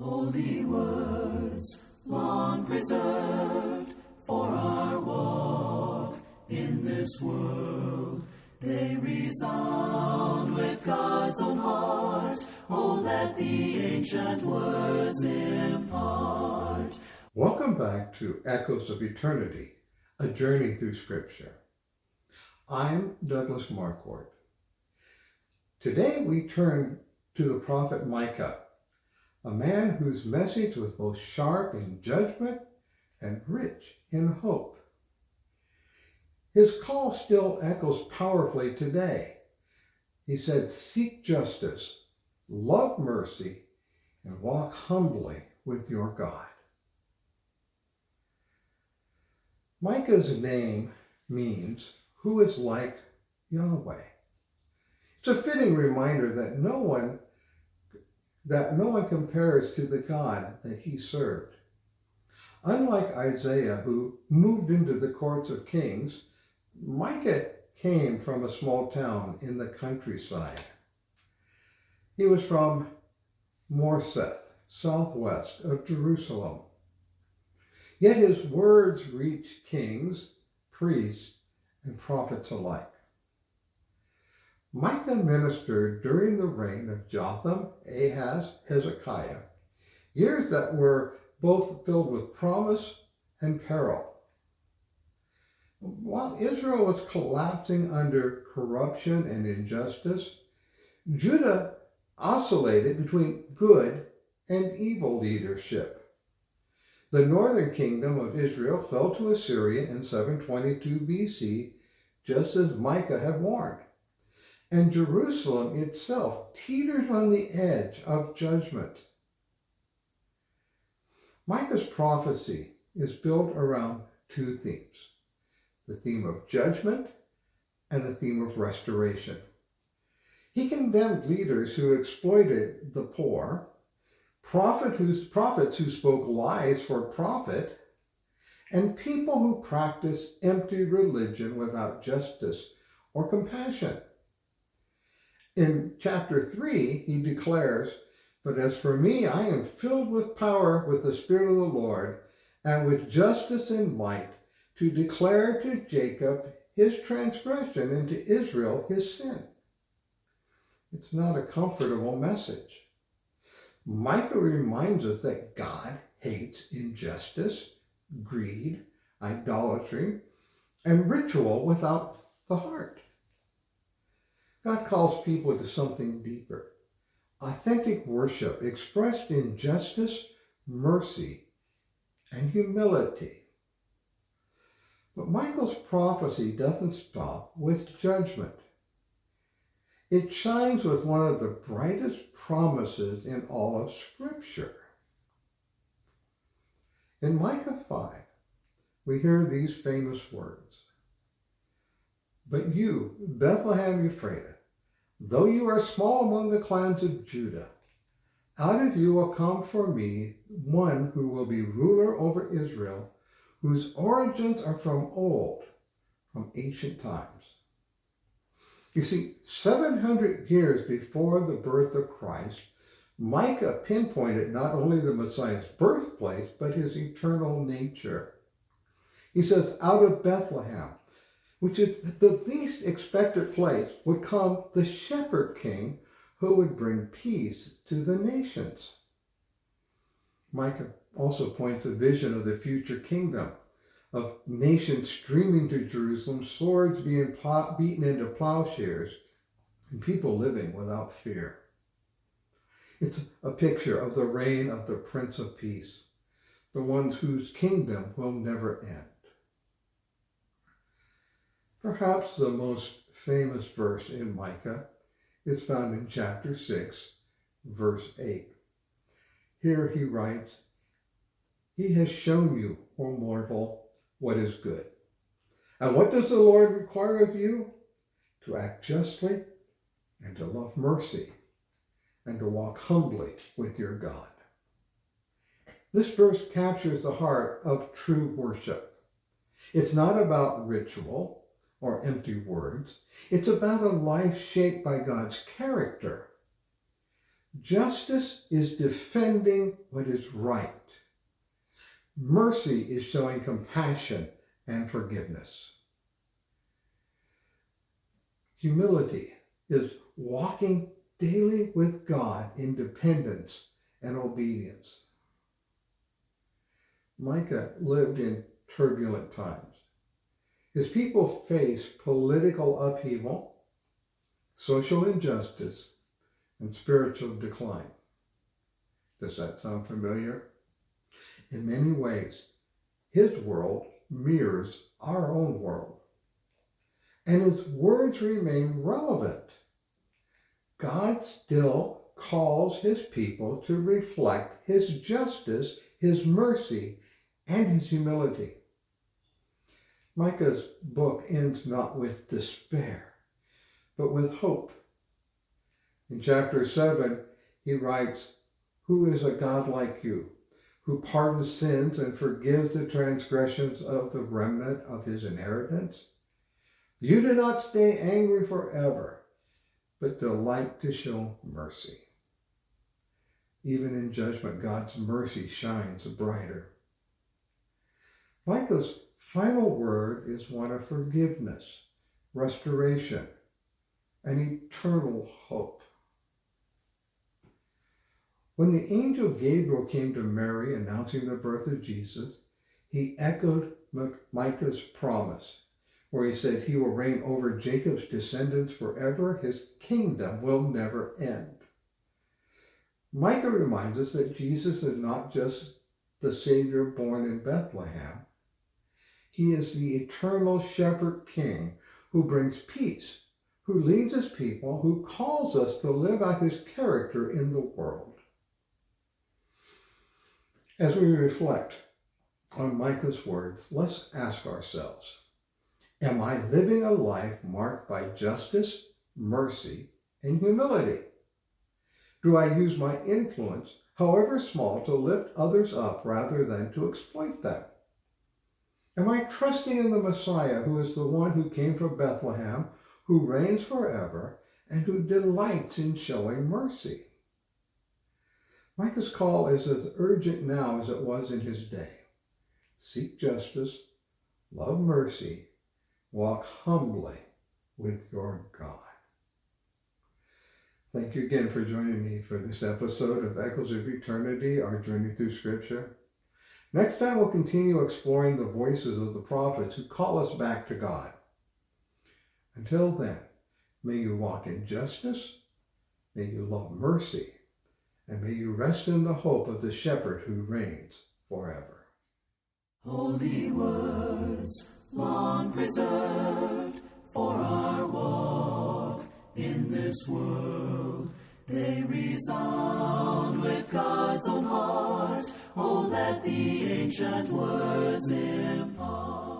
Holy words, long preserved for our walk in this world. They resound with God's own heart. Oh, let the ancient words impart. Welcome back to Echoes of Eternity, a journey through Scripture. I'm Douglas Marquardt. Today we turn to the prophet Micah, a man whose message was both sharp in judgment and rich in hope. His call still echoes powerfully today. He said, "Seek justice, love mercy, and walk humbly with your God." Micah's name means "who is like Yahweh." It's a fitting reminder that no one compares to the God that he served. Unlike Isaiah, who moved into the courts of kings, Micah came from a small town in the countryside. He was from Morseth, southwest of Jerusalem. Yet his words reached kings, priests, and prophets alike. Micah ministered during the reign of Jotham, Ahaz, Hezekiah, years that were both filled with promise and peril. While Israel was collapsing under corruption and injustice, Judah oscillated between good and evil leadership. The northern kingdom of Israel fell to Assyria in 722 BC, just as Micah had warned. And Jerusalem itself teetered on the edge of judgment. Micah's prophecy is built around two themes: the theme of judgment and the theme of restoration. He condemned leaders who exploited the poor, prophets who spoke lies for profit, and people who practiced empty religion without justice or compassion. In chapter 3, he declares, "But as for me, I am filled with power with the Spirit of the Lord, and with justice and might, to declare to Jacob his transgression and to Israel his sin." It's not a comfortable message. Micah reminds us that God hates injustice, greed, idolatry, and ritual without the heart. God calls people to something deeper: authentic worship expressed in justice, mercy, and humility. But Micah's prophecy doesn't stop with judgment. It shines with one of the brightest promises in all of Scripture. In Micah 5, we hear these famous words: "But you, Bethlehem Ephraim, though you are small among the clans of Judah, out of you will come for me one who will be ruler over Israel, whose origins are from old, from ancient times." You see, 700 years before the birth of Christ, Micah pinpointed not only the Messiah's birthplace, but his eternal nature. He says, out of Bethlehem, which is the least expected place, would come the shepherd king who would bring peace to the nations. Micah also points a vision of the future kingdom, of nations streaming to Jerusalem, swords being beaten into plowshares, and people living without fear. It's a picture of the reign of the Prince of Peace, the one whose kingdom will never end. Perhaps the most famous verse in Micah is found in chapter 6, verse 8. Here he writes, "He has shown you, O mortal, what is good. And what does the Lord require of you? To act justly, and to love mercy, and to walk humbly with your God." This verse captures the heart of true worship. It's not about ritual or empty words. It's about a life shaped by God's character. Justice is defending what is right. Mercy is showing compassion and forgiveness. Humility is walking daily with God in dependence and obedience. Micah lived in turbulent times. His people faced political upheaval, social injustice, and spiritual decline. Does that sound familiar? In many ways, his world mirrors our own world, and his words remain relevant. God still calls his people to reflect his justice, his mercy, and his humility. Micah's book ends not with despair, but with hope. In chapter 7, he writes, "Who is a God like you, who pardons sins and forgives the transgressions of the remnant of his inheritance? You do not stay angry forever, but delight to show mercy." Even in judgment, God's mercy shines brighter. Micah's final word is one of forgiveness, restoration, and eternal hope. When the angel Gabriel came to Mary announcing the birth of Jesus, he echoed Micah's promise, where he said he will reign over Jacob's descendants forever. His kingdom will never end. Micah reminds us that Jesus is not just the Savior born in Bethlehem. He is the eternal shepherd king who brings peace, who leads his people, who calls us to live out his character in the world. As we reflect on Micah's words, let's ask ourselves, am I living a life marked by justice, mercy, and humility? Do I use my influence, however small, to lift others up rather than to exploit them? Am I trusting in the Messiah, who is the one who came from Bethlehem, who reigns forever, and who delights in showing mercy? Micah's call is as urgent now as it was in his day. Seek justice, love mercy, walk humbly with your God. Thank you again for joining me for this episode of Echoes of Eternity, our journey through Scripture. Next time we'll continue exploring the voices of the prophets who call us back to God. Until then, may you walk in justice, may you love mercy, and may you rest in the hope of the shepherd who reigns forever. Holy words, long preserved for our walk in this world, they resound with God's own heart. Oh, let the ancient words impart.